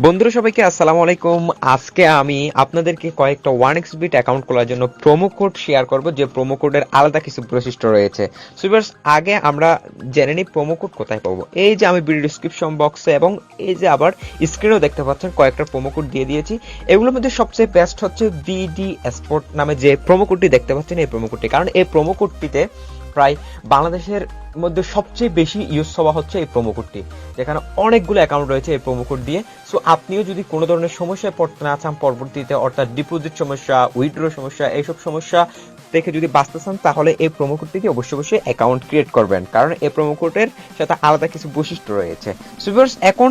বন্ধুরা সবাইকে আসসালামু আলাইকুম। আজকে আমি আপনাদেরকে কয়েকটা 1xBet অ্যাকাউন্ট খোলার জন্য প্রোমো কোড শেয়ার করব, যে প্রোমো কোডের আলাদা কিছু বৈশিষ্ট্য রয়েছে। সো ভিউয়ার্স, আগে আমরা জেনে নিই প্রোমো কোড কোথায় পাবো। এই যে আমি ভিডিও ডেসক্রিপশন বক্সে এবং এই যে আবার স্ক্রিনেও দেখতে পাচ্ছেন কয়েকটা প্রোমো কোড দিয়ে দিয়েছি। এগুলোর মধ্যে সবচেয়ে বেস্ট হচ্ছে বিডি স্পোর্ট নামে যে প্রোমো কোডটি দেখতে পাচ্ছেন, এই প্রোমো কোডটি। কারণ এই প্রোমো কোডটিতে প্রায় বাংলাদেশের মধ্যে সবচেয়ে বেশি ইউজ হওয়া হচ্ছে এই প্রোমো কোডটি, যেখানে অনেকগুলো অ্যাকাউন্ট রয়েছে এই প্রোমো কোড দিয়ে। সো আপনিও যদি কোনো ধরনের সমস্যায় পড়তে না চান পরবর্তীতে, অর্থাৎ ডিপোজিট সমস্যা, উইথড্র সমস্যা, এইসব সমস্যা থেকে যদি বাঁচতে চান, তাহলে এই প্রোমো কোডটি দিয়ে অবশ্যই অ্যাকাউন্ট ক্রিয়েট করবেন, কারণ এই প্রোমো কোডের সাথে আলাদা কিছু বৈশিষ্ট্য রয়েছে। সো ভিউয়ার্স, এখন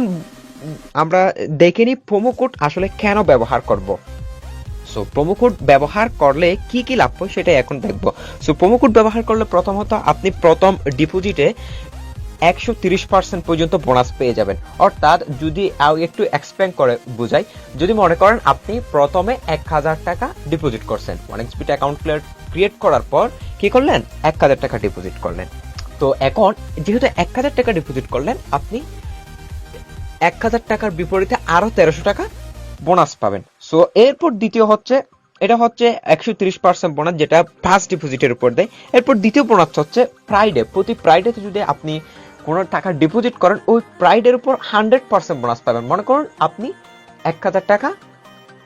আমরা দেখে নিই প্রোমো কোড আসলে কেন ব্যবহার করব। সো প্রোমো কোড ব্যবহার করলে কি কি লাভ হয় সেটা এখন দেখবো। সো প্রোমো কোড ব্যবহার করলে প্রথমত আপনি প্রথম ডিপোজিটে 130% পর্যন্ত বোনাস পেয়ে যাবেন। অর্থাৎ যদি একটু এক্সপ্লেন করে বুঝাই, যদি মনে করেন আপনি প্রথমে 1000 টাকা ডিপোজিট করছেন, 1xBet অ্যাকাউন্ট ক্রিয়েট করার পর কি করলেন, 1000 টাকা ডিপোজিট করলেন। তো এখন যেহেতু 1000 টাকা ডিপোজিট করলেন, আপনি 1000 টাকার বিপরীতে আরো 1300 টাকা বোনাস পাবেন। সো এরপর দ্বিতীয় হচ্ছে, এটা হচ্ছে 130% বোনাস, যেটা ফার্স্ট ডিপোজিটের উপর দেয়। এরপর দ্বিতীয় বোনাস হচ্ছে ফ্রাইডে, প্রতি ফ্রাইডেতে যদি আপনি কোনো টাকা ডিপোজিট করেন, ওই ফ্রাইডের উপর 100% বোনাস পাবেন। মনে করুন আপনি 1000 টাকা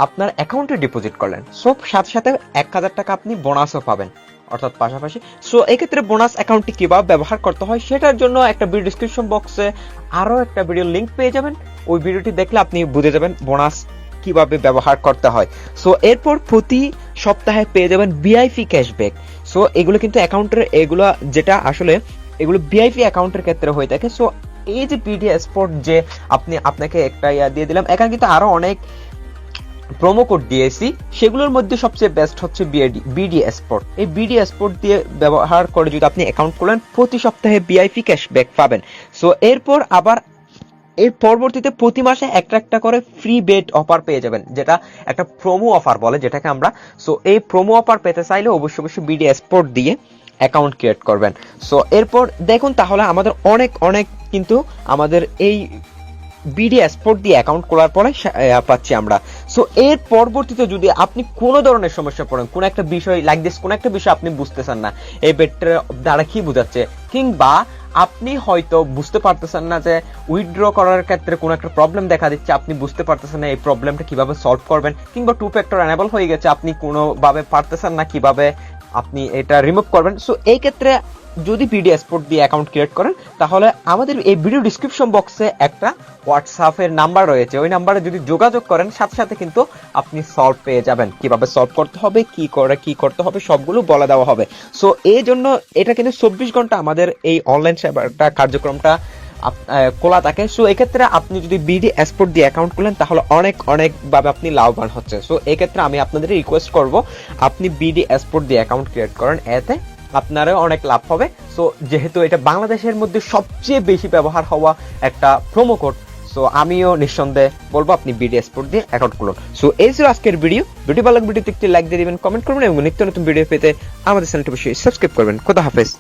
আপনার অ্যাকাউন্টে ডিপোজিট করলেন, সব সাথে সাথে 1000 টাকা আপনি বোনাসও পাবেন, অর্থাৎ পাশাপাশি। সো এক্ষেত্রে বোনাস অ্যাকাউন্টটি কিভাবে ব্যবহার করতে হয় সেটার জন্য একটা ভিডিও ডিসক্রিপশন বক্সে আরো একটা ভিডিও লিংক পেয়ে যাবেন। ওই ভিডিওটি দেখলে আপনি বুঝে যাবেন বোনাস কিভাবে ব্যবহার করতে হয়। সো এরপর প্রতি সপ্তাহে পেয়ে যাবেন ভিআইপি ক্যাশব্যাক। সো এগুলো কিন্তু অ্যাকাউন্টের, এগুলো যেটা আসলে এগুলো ভিআইপি অ্যাকাউন্টের ক্ষেত্রে হয়ে থাকে। সো এই যে বিডি স্পোর্ট, যে আপনাকে একটা দিয়ে দিলাম, এখানে কিন্তু আরো অনেক প্রোমো কোড দিয়েছি, সেগুলোর মধ্যে সবচেয়ে বেস্ট হচ্ছে বিডি স্পোর্ট। এই বিডি স্পোর্ট দিয়ে ব্যবহার করে যদি আপনি অ্যাকাউন্ট খোলেন, প্রতি সপ্তাহে ভিআইপি ক্যাশব্যাক পাবেন। সো এরপর আবার এর পরবর্তীতে প্রতি মাসে একটা করে ফ্রি বেট অফার পেয়ে যাবেন, যেটা একটা প্রোমো অফার বলে যেটাকে আমরা। সো এই প্রোমো অফার পেতে চাইলে অবশ্যই বিডি স্পোর্ট দিয়ে অ্যাকাউন্ট ক্রিয়েট করবেন। সো এরপর দেখুন, তাহলে আমাদের অনেক কিন্তু আমাদের এই বিডি স্পোর্ট দিয়ে অ্যাকাউন্ট খোলার পরে পাচ্ছি আমরা। সো এর পরবর্তীতে যদি আপনি কোনো ধরনের সমস্যা পড়েন, কোন একটা বিষয় লাইক দিস, কোন একটা বিষয় আপনি বুঝতেছেন না, এই বেটটার দ্বারা কি বোঝাচ্ছে, কিংবা আপনি হয়তো বুঝতে পারতেছেন না যে উইথড্র করার ক্ষেত্রে কোনো একটা প্রবলেম দেখা দিচ্ছে, আপনি বুঝতে পারতেছেন না এই প্রবলেমটা কিভাবে সলভ করবেন, কিংবা 2 ফ্যাক্টর এনেবল হয়ে গেছে, আপনি কোনোভাবে পারতেছেন না কিভাবে আপনি এটা রিমুভ করবেন। সো এই ক্ষেত্রে যদি বিডি স্পোর্ট দিয়ে অ্যাকাউন্ট ক্রিয়েট করেন, তাহলে আমাদের এই ভিডিও ডিসক্রিপশন বক্সে একটা হোয়াটসঅ্যাপের নাম্বার রয়েছে, ওই নাম্বারে যদি যোগাযোগ করেন, সাথে সাথে কিন্তু আপনি সলভ পেয়ে যাবেন। কিভাবে সলভ করতে হবে, কি করতে হবে, সবগুলো বলে দেওয়া হবে। সো এই জন্য এটা কিন্তু 24 ঘন্টা আমাদের এই অনলাইন সেবাটা কার্যক্রমটা খোলা থাকে। সো এক্ষেত্রে আপনি যদি বিডি স্পোর্ট দিয়ে অ্যাকাউন্ট খুলেন, তাহলে অনেক ভাবে আপনি লাভবান হচ্ছে। সো এক্ষেত্রে আমি আপনাদের রিকোয়েস্ট করব, আপনি বিডি স্পোর্ট দিয়ে অ্যাকাউন্ট ক্রিয়েট করেন, এতে আপনারও অনেক লাভ হবে। সো যেহেতু এটা বাংলাদেশের মধ্যে সবচেয়ে বেশি ব্যবহার হওয়া একটা প্রোমো কোড, সো আমিও নিঃসন্দেহে বলবো আপনি বিডি স্পোর্ট দিয়ে অ্যাকাউন্ট খুলুন। সো এই ছিল আজকের ভিডিও ভালো লাগলে ভিডিওতে একটি লাইক দিয়ে দিবেন, কমেন্ট করবেন এবং নিত্য নতুন ভিডিও পেতে আমাদের চ্যানেলটি অবশ্যই সাবস্ক্রাইব করবেন। খোদা হাফেজ।